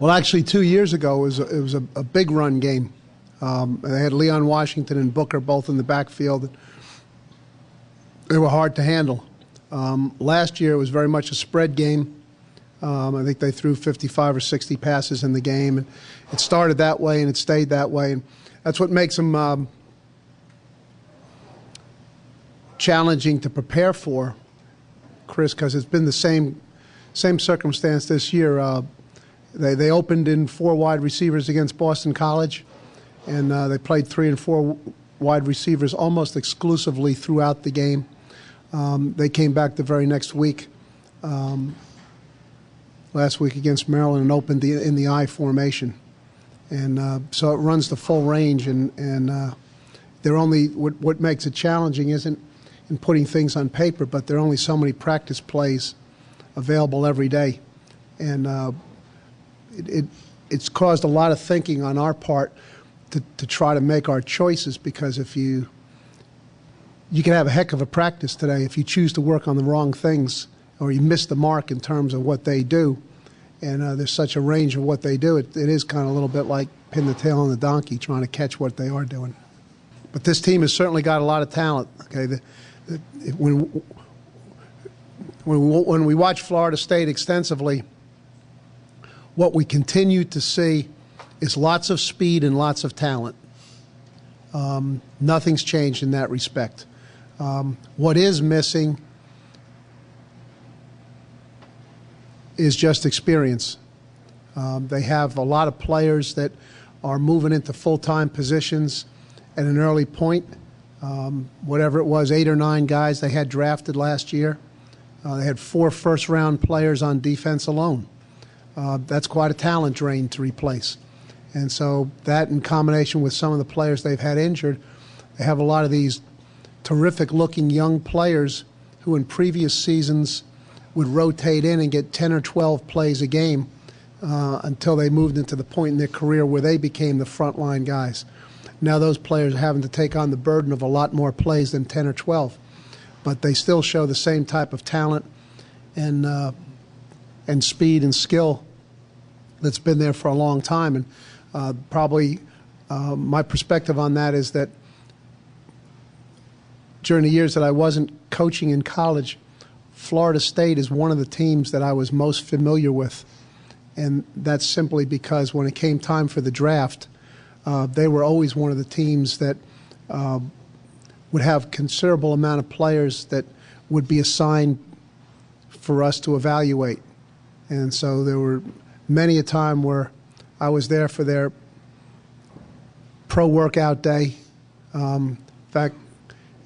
Well, actually, 2 years ago, it was a big run game. They had Leon Washington and Booker both in the backfield. They were hard to handle. Last year, it was very much a spread game. I think they threw 55 or 60 passes in the game. And it started that way, and it stayed that way. And that's what makes them challenging to prepare for, Chris, because it's been the same circumstance this year. They opened in 4 wide receivers against Boston College, and they played 3 and 4 wide receivers almost exclusively throughout the game. They came back the very next week, last week against Maryland, and opened in the I formation. And so it runs the full range, and they're only what makes it challenging isn't in putting things on paper, but there are only so many practice plays available every day. And it's caused a lot of thinking on our part to try to make our choices, because if you can have a heck of a practice today if you choose to work on the wrong things or you miss the mark in terms of what they do. And there's such a range of what they do. It is kind of a little bit like pin the tail on the donkey, trying to catch what they are doing. But this team has certainly got a lot of talent. Okay, when we watch Florida State extensively, what we continue to see is lots of speed and lots of talent. Nothing's changed in that respect. What is missing is just experience. They have a lot of players that are moving into full-time positions at an early point. Whatever it was, 8 or 9 guys they had drafted last year. They had 4 first-round players on defense alone. That's quite a talent drain to replace. And so that, in combination with some of the players they've had injured, they have a lot of these terrific-looking young players who in previous seasons would rotate in and get 10 or 12 plays a game until they moved into the point in their career where they became the frontline guys. Now those players are having to take on the burden of a lot more plays than 10 or 12. But they still show the same type of talent and speed and skill that's been there for a long time. And probably my perspective on that is that during the years that I wasn't coaching in college, Florida State is one of the teams that I was most familiar with. And that's simply because when it came time for the draft, they were always one of the teams that would have considerable amount of players that would be assigned for us to evaluate. And so there were many a time where I was there for their pro-workout day. In fact,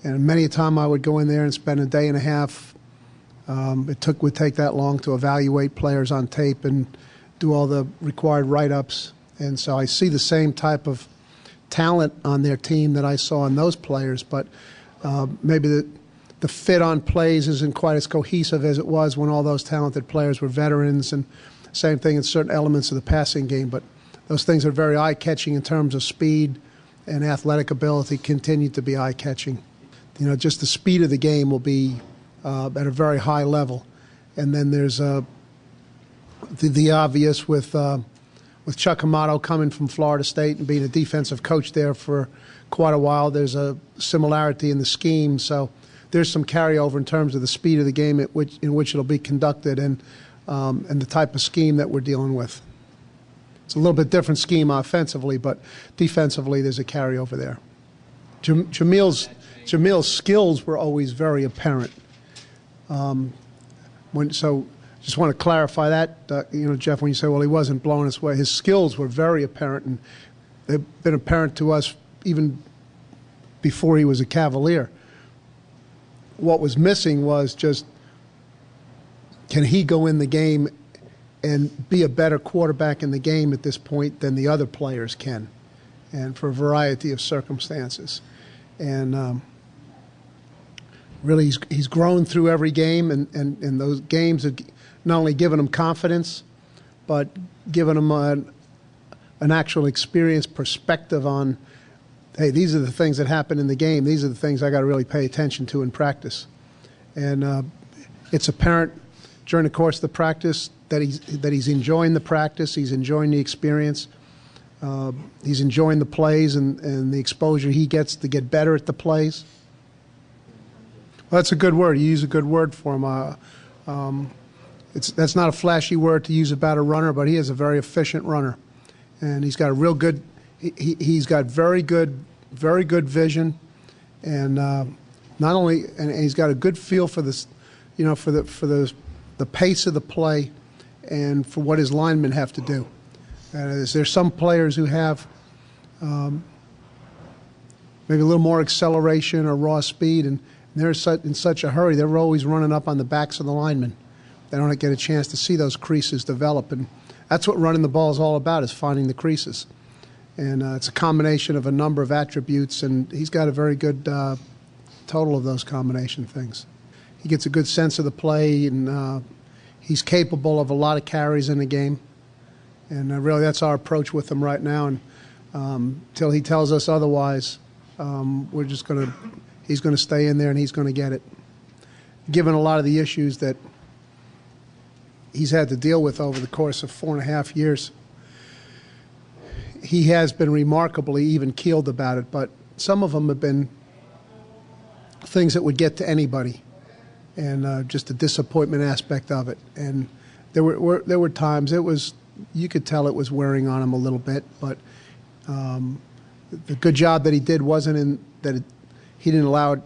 and many a time I would go in there and spend a day and a half. It would take that long to evaluate players on tape and do all the required write-ups. And so I see the same type of talent on their team that I saw in those players, but maybe the fit on plays isn't quite as cohesive as it was when all those talented players were veterans, and same thing in certain elements of the passing game. But those things are very eye-catching in terms of speed and athletic ability, continue to be eye-catching. You know, just the speed of the game will be at a very high level. And then there's the obvious with Chuck Amato coming from Florida State and being a defensive coach there for quite a while. There's a similarity in the scheme, so there's some carryover in terms of the speed of the game in which it'll be conducted and the type of scheme that we're dealing with. It's a little bit different scheme offensively, but defensively there's a carryover there. Jamil's skills were always very apparent. Just want to clarify that, Jeff, when you say, well, he wasn't blowing us away, his skills were very apparent, and they've been apparent to us even before he was a Cavalier. What was missing was just, can he go in the game and be a better quarterback in the game at this point than the other players can, and for a variety of circumstances. And really, he's grown through every game, and those games have not only given him confidence, but given him an actual experience perspective on, hey, these are the things that happen in the game. These are the things I got to really pay attention to in practice. And it's apparent during the course of the practice he's enjoying the practice, he's enjoying the experience, he's enjoying the plays and the exposure he gets to get better at the plays. Well, that's a good word. You use a good word for him. That's not a flashy word to use about a runner, but he is a very efficient runner, and he's got a real good. He's got very good vision, and not only and he's got a good feel for this, for the pace of the play, and for what his linemen have to do. There's some players who have maybe a little more acceleration or raw speed, and they're in such a hurry. They're always running up on the backs of the linemen. They don't get a chance to see those creases develop, and that's what running the ball is all about, is finding the creases. And it's a combination of a number of attributes, and he's got a very good total of those combination things. He gets a good sense of the play, and he's capable of a lot of carries in the game. And really, that's our approach with him right now. And until he tells us otherwise, he's going to stay in there and he's going to get it. Given a lot of the issues that he's had to deal with over the course of 4.5 years, he has been remarkably even-keeled about it, but some of them have been things that would get to anybody, and just the disappointment aspect of it. And there were times you could tell it was wearing on him a little bit, but the good job that he did wasn't he didn't allow it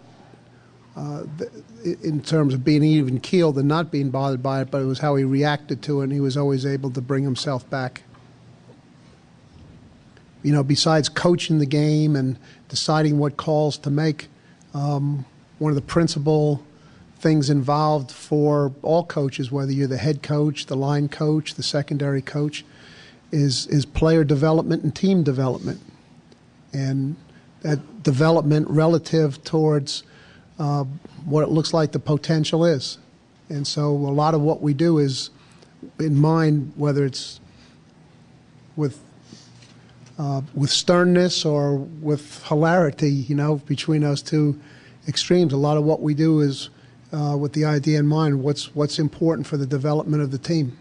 in terms of being even-keeled and not being bothered by it, but it was how he reacted to it, and he was always able to bring himself back. Besides coaching the game and deciding what calls to make, one of the principal things involved for all coaches, whether you're the head coach, the line coach, the secondary coach, is player development and team development. And that development relative towards what it looks like the potential is. And so a lot of what we do is in mind, whether it's with sternness or with hilarity, between those two extremes. A lot of what we do is with the idea in mind, what's important for the development of the team.